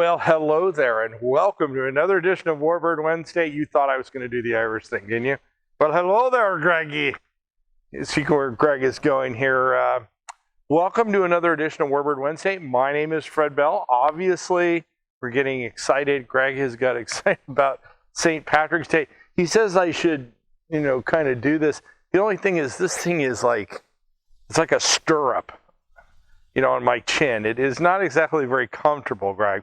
Well, hello there, and welcome to another edition of Warbird Wednesday. You thought I was going to do the Irish thing, didn't you? Well, hello there, Greggy. You see where Greg is going here. Welcome to another edition of Warbird Wednesday. My name is Fred Bell. Obviously, we're getting excited. Greg has got excited about St. Patrick's Day. He says I should, kind of do this. The only thing is, this thing is it's like a stirrup, on my chin. It is not exactly very comfortable, Greg.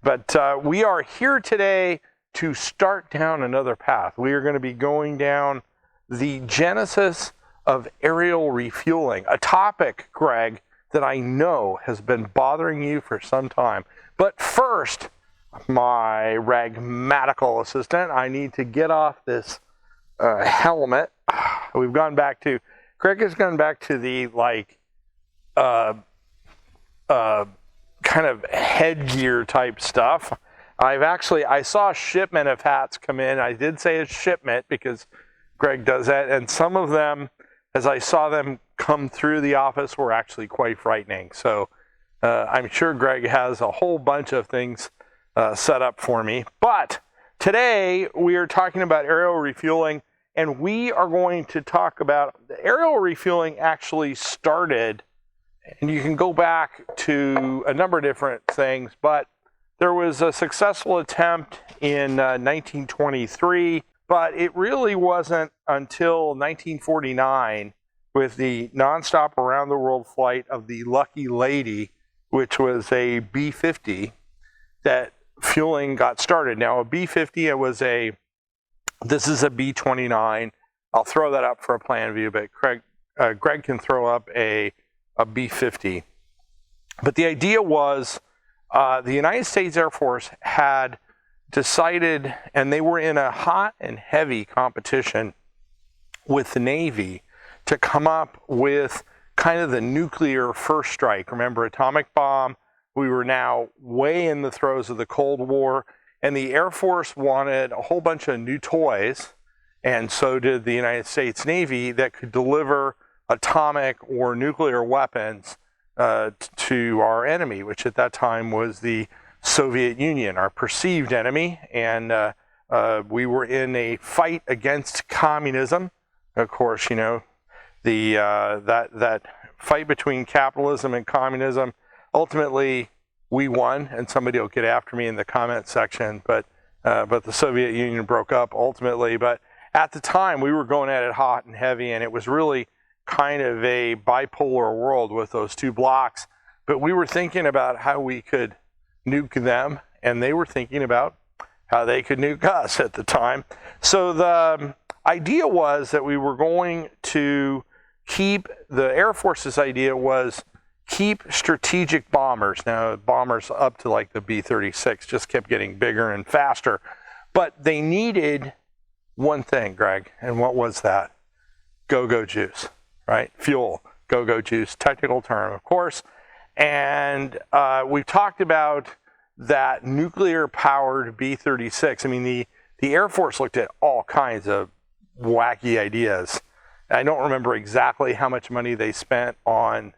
But we are here today to start down another path. We are going to be going down the genesis of aerial refueling, a topic, Greg, that I know has been bothering you for some time. But first, my ragmatical assistant, I need to get off this helmet. Greg has gone back to the kind of headgear type stuff. I saw a shipment of hats come in. I did say a shipment because Greg does that. And some of them, as I saw them come through the office, were actually quite frightening. So I'm sure Greg has a whole bunch of things set up for me. But today we are talking about aerial refueling, and we are going to talk about the aerial refueling actually started. And you can go back to a number of different things, but there was a successful attempt in 1923, but it really wasn't until 1949 with the nonstop around the world flight of the Lucky Lady, which was a B-50, that fueling got started. Now, a B-50, this is a B-29. I'll throw that up for a plan view, but Greg can throw up a B-50. But the idea was the United States Air Force had decided, and they were in a hot and heavy competition with the Navy to come up with kind of the nuclear first strike. Remember, atomic bomb, we were now way in the throes of the Cold War, and the Air Force wanted a whole bunch of new toys, and so did the United States Navy, that could deliver atomic or nuclear weapons to our enemy, which at that time was the Soviet Union, our perceived enemy. And we were in a fight against communism. Of course, that fight between capitalism and communism, ultimately we won, and somebody will get after me in the comment section, but the Soviet Union broke up ultimately. But at the time, we were going at it hot and heavy, and it was really kind of a bipolar world with those two blocks. But we were thinking about how we could nuke them, and they were thinking about how they could nuke us at the time. So the idea was that we were going to the Air Force's idea was keep strategic bombers. Now, bombers up to like the B-36 just kept getting bigger and faster. But they needed one thing, Greg, and what was that? Go-go juice. Right? Fuel, go-go juice, technical term, of course. And we've talked about that nuclear-powered B-36. I mean, the Air Force looked at all kinds of wacky ideas. I don't remember exactly how much money they spent on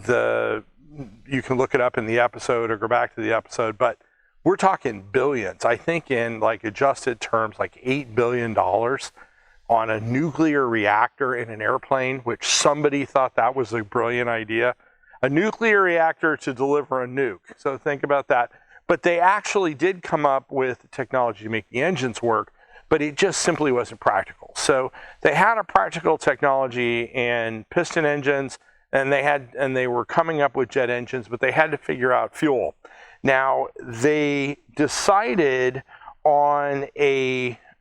you can look it up in the episode or go back to the episode, but we're talking billions. I think in adjusted terms, $8 billion on a nuclear reactor in an airplane, which somebody thought that was a brilliant idea. A nuclear reactor to deliver a nuke. So think about that. But they actually did come up with technology to make the engines work, but it just simply wasn't practical. So they had a practical technology in piston engines, and they were coming up with jet engines, but they had to figure out fuel. Now, they decided on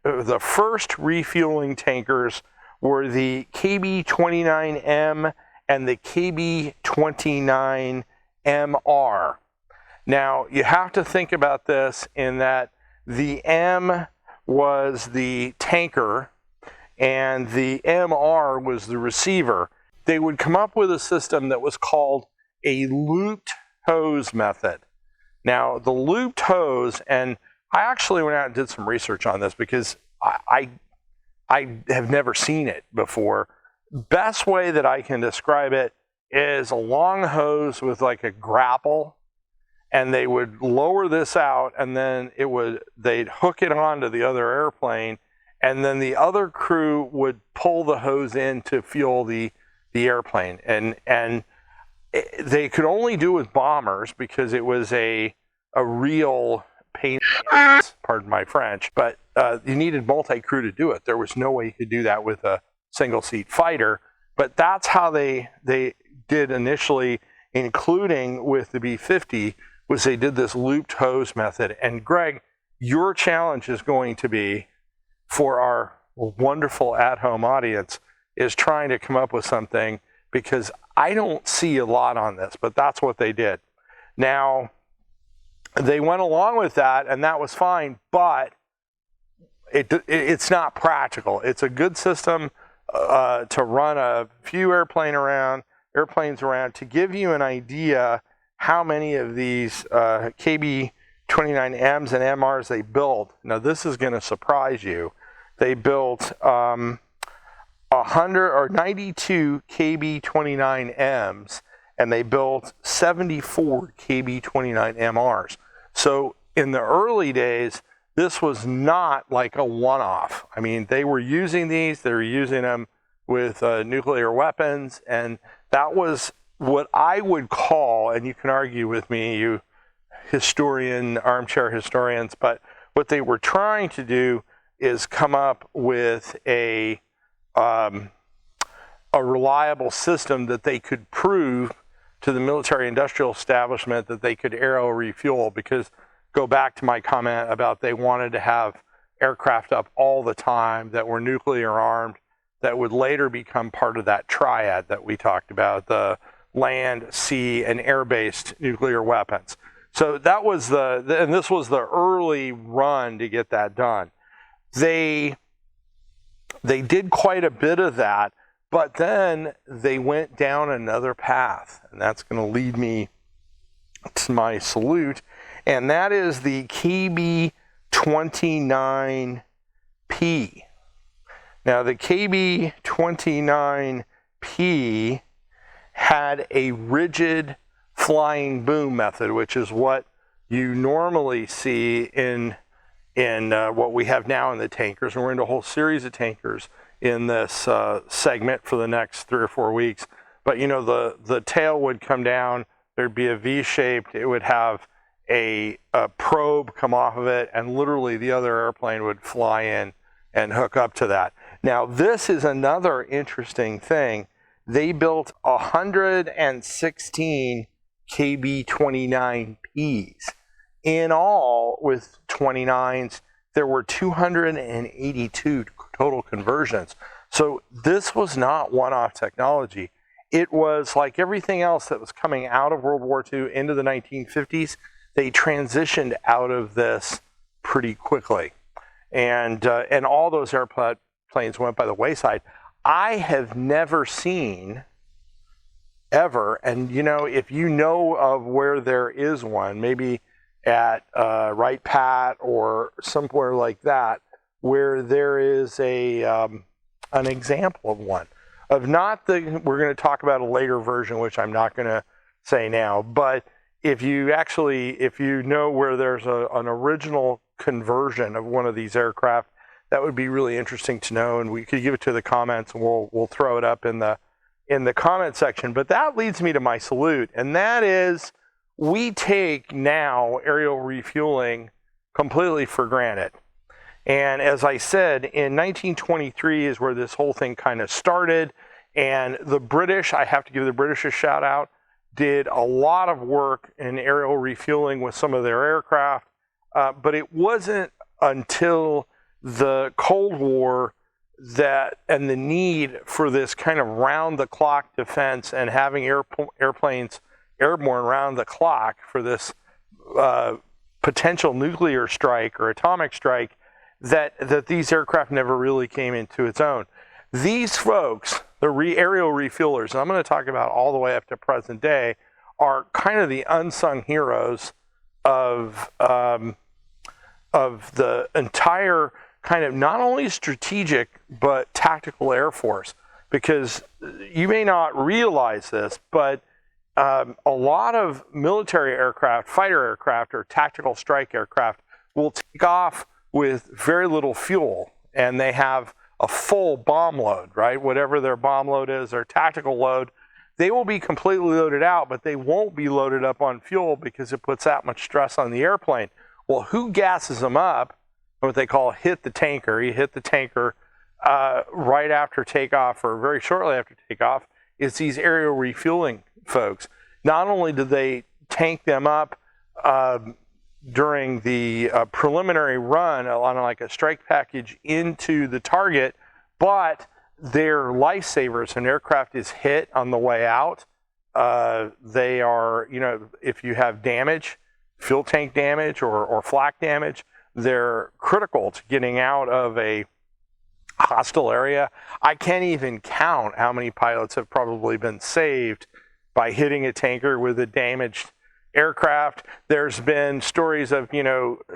the first refueling tankers were the KB-29M and the KB-29MR. Now, you have to think about this in that the M was the tanker and the MR was the receiver. They would come up with a system that was called a looped hose method. Now, the looped hose, and I actually went out and did some research on this because I have never seen it before. Best way that I can describe it is a long hose with a grapple, and they would lower this out, and then they'd hook it onto the other airplane, and then the other crew would pull the hose in to fuel the airplane. And they could only do it with bombers because it was a real pain in the ass, pardon my French, but you needed multi-crew to do it. There was no way you could do that with a single-seat fighter, but that's how they did initially, including with the B-50, was they did this looped hose method. And Greg, your challenge is going to be, for our wonderful at-home audience, is trying to come up with something, because I don't see a lot on this, but that's what they did. Now, they went along with that, and that was fine, but it's not practical. It's a good system to run a few airplanes around. To give you an idea how many of these KB-29Ms and MRs they built. Now, this is going to surprise you. They built 92 KB-29Ms, and they built 74 KB-29 MRs. So in the early days, this was not like a one-off. I mean, they were using these, they were using them with nuclear weapons, and that was what I would call, and you can argue with me, you armchair historians, but what they were trying to do is come up with a reliable system that they could prove to the military industrial establishment that they could aero refuel, because go back to my comment about they wanted to have aircraft up all the time that were nuclear armed, that would later become part of that triad that we talked about, the land, sea, and air-based nuclear weapons. So that was and this was the early run to get that done. They did quite a bit of that, but then they went down another path, and that's going to lead me to my salute, and that is the KB-29P. Now, the KB-29P had a rigid flying boom method, which is what you normally see in what we have now in the tankers, and we're into a whole series of tankers in this segment for the next 3 or 4 weeks. But you know, the tail would come down, there'd be a V-shaped, it would have a probe come off of it, and literally the other airplane would fly in and hook up to that. Now, this is another interesting thing. They built 116 KB-29Ps. In all, with 29s, there were 282 total conversions. So this was not one-off technology. It was like everything else that was coming out of World War II into the 1950s, they transitioned out of this pretty quickly. And all those airplanes went by the wayside. I have never seen ever, and you know, if you know of where there is one, maybe at Wright Pat or somewhere like that, where there is an example of one. Of not the, we're going to talk about a later version, which I'm not going to say now, but if you know where there's an original conversion of one of these aircraft, that would be really interesting to know, and we could give it to the comments, and we'll throw it up in the comment section. But that leads me to my salute, and that is, we take now aerial refueling completely for granted. And as I said, in 1923 is where this whole thing kind of started, and the British, I have to give the British a shout out, did a lot of work in aerial refueling with some of their aircraft, but it wasn't until the Cold War and the need for this kind of round-the-clock defense and having airplanes airborne round the clock for this potential nuclear strike or atomic strike, that these aircraft never really came into its own. These folks, the aerial refuelers, and I'm going to talk about all the way up to present day, are kind of the unsung heroes of the entire kind of not only strategic but tactical Air Force. Because you may not realize this, but a lot of military aircraft, fighter aircraft, or tactical strike aircraft will take off with very little fuel, and they have a full bomb load, right? Whatever their bomb load is, their tactical load, they will be completely loaded out, but they won't be loaded up on fuel because it puts that much stress on the airplane. Well, who gasses them up? What they call hit the tanker. You hit the tanker right after takeoff or very shortly after takeoff. It's these aerial refueling folks. Not only do they tank them up during the preliminary run on like a strike package into the target, but they're lifesavers. An aircraft is hit on the way out. They are, if you have damage, fuel tank damage or flak damage, they're critical to getting out of a hostile area. I can't even count how many pilots have probably been saved by hitting a tanker with a damaged aircraft. There's been stories of,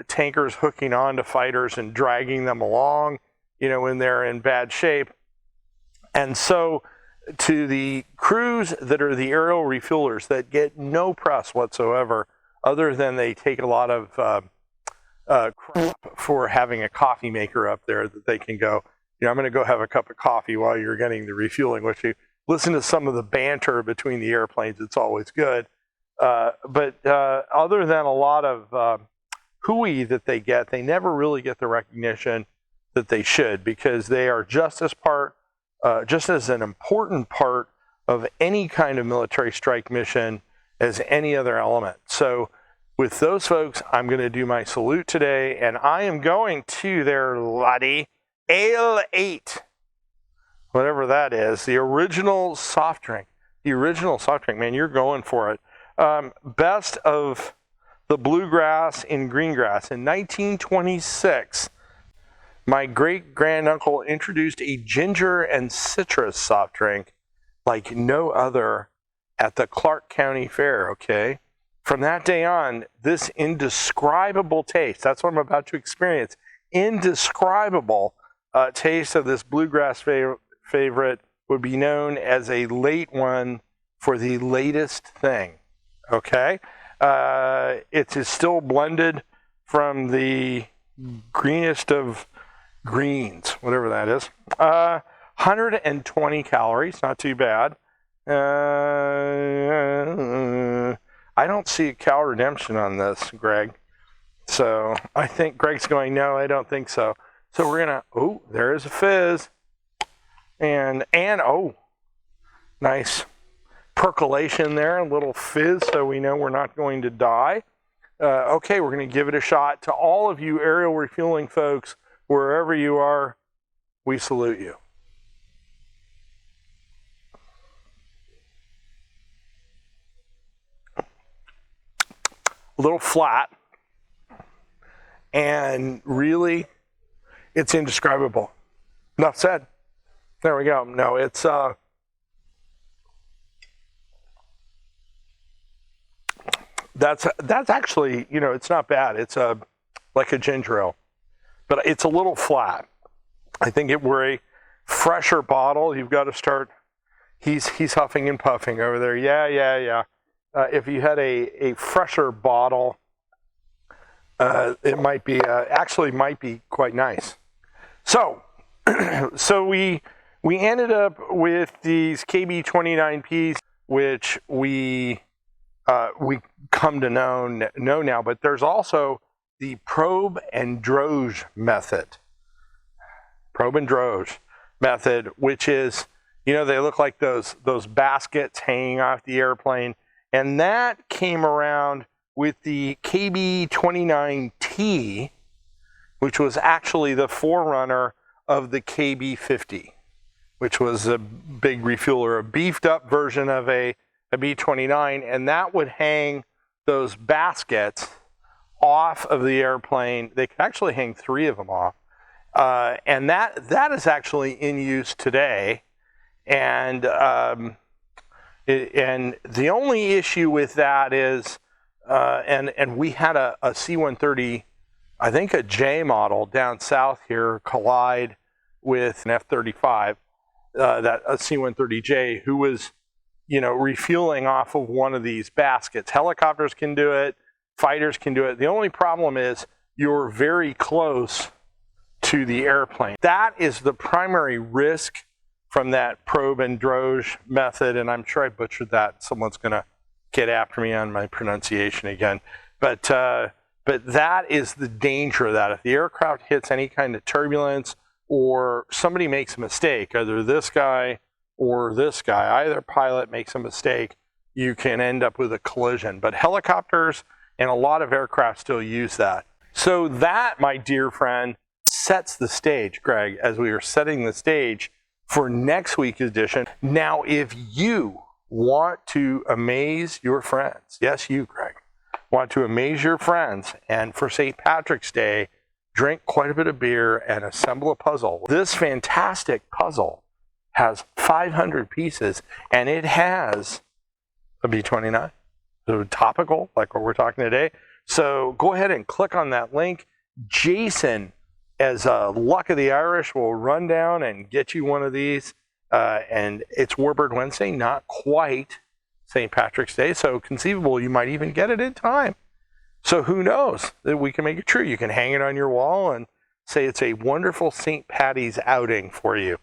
tankers hooking on to fighters and dragging them along, when they're in bad shape. And so to the crews that are the aerial refuelers that get no press whatsoever, other than they take a lot of crap for having a coffee maker up there that they can go, I'm going to go have a cup of coffee while you're getting the refueling, which you listen to some of the banter between the airplanes. It's always good. But other than a lot of hooey that they get, they never really get the recognition that they should, because they are just as an important part of any kind of military strike mission as any other element. So with those folks, I'm going to do my salute today, and I am going to their laddie Ale 8, whatever that is, the original soft drink. The original soft drink, man, you're going for it. Best of the bluegrass in greengrass. In 1926, my great-granduncle introduced a ginger and citrus soft drink like no other at the Clark County Fair, okay? From that day on, this indescribable taste, that's what I'm about to experience, indescribable taste of this bluegrass favorite would be known as a late one for the latest thing, okay? It is still blended from the greenest of greens, whatever that is. 120 calories, not too bad. I don't see a cal redemption on this, Greg. So I think Greg's going, no, I don't think so. So we're gonna, oh, there is a fizz. And oh, nice percolation there, a little fizz, so we know we're not going to die. Okay, we're gonna give it a shot. To all of you aerial refueling folks, wherever you are, we salute you. A little flat, and really, it's indescribable. Enough said. There we go. No, it's that's actually, it's not bad. It's like a ginger ale, but it's a little flat. I think if we're a fresher bottle, you've got to start. He's huffing and puffing over there. Yeah. If you had a fresher bottle, it might be actually might be quite nice. So we ended up with these KB-29Ps, which we come to know now. But there's also the probe and droge method. Probe and droge method, which is, they look like those baskets hanging off the airplane. And that came around with the KB-29T, which was actually the forerunner of the KB-50, which was a big refueler, a beefed up version of a B-29, and that would hang those baskets off of the airplane. They could actually hang 3 of them off. And that is actually in use today. And the only issue with that is, and we had a C-130, I think a J model down south here, collide with an F-35, that a C-130J, who was refueling off of one of these baskets. Helicopters can do it, fighters can do it. The only problem is you're very close to the airplane. That is the primary risk from that probe and droge method, and I'm sure I butchered that. Someone's going to get after me on my pronunciation again. But that is the danger of that. If the aircraft hits any kind of turbulence or somebody makes a mistake, either this guy or this guy, either pilot makes a mistake, you can end up with a collision. But helicopters and a lot of aircraft still use that. So that, my dear friend, sets the stage, Greg, as we are setting the stage for next week's edition. Now, if you want to amaze your friends, yes, you, Greg, want to amaze your friends, and for St. Patrick's Day, drink quite a bit of beer and assemble a puzzle. This fantastic puzzle has 500 pieces, and it has a B-29, so topical, like what we're talking today. So go ahead and click on that link. Jason, as luck of the Irish, will run down and get you one of these. And it's Warbird Wednesday, not quite St. Patrick's Day, so conceivable you might even get it in time. So who knows that we can make it true. You can hang it on your wall and say it's a wonderful St. Patty's outing for you.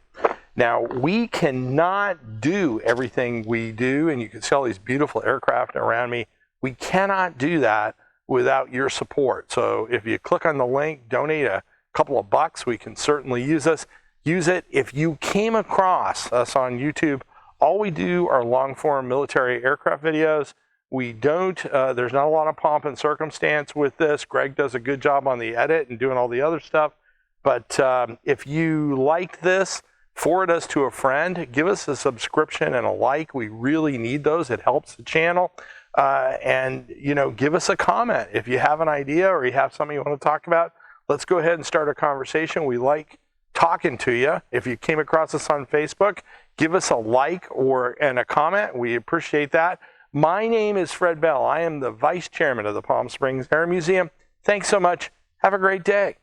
Now, we cannot do everything we do, and you can see all these beautiful aircraft around me. We cannot do that without your support. So if you click on the link, donate a couple of bucks, we can certainly use it. If you came across us on YouTube, all we do are long-form military aircraft videos. We don't, there's not a lot of pomp and circumstance with this. Greg does a good job on the edit and doing all the other stuff. But if you like this, forward us to a friend, give us a subscription and a like. We really need those. It helps the channel. And give us a comment. If you have an idea or you have something you want to talk about, let's go ahead and start a conversation. We like talking to you. If you came across us on Facebook, give us a like and a comment. We appreciate that. My name is Fred Bell. I am the Vice Chairman of the Palm Springs Air Museum. Thanks so much. Have a great day.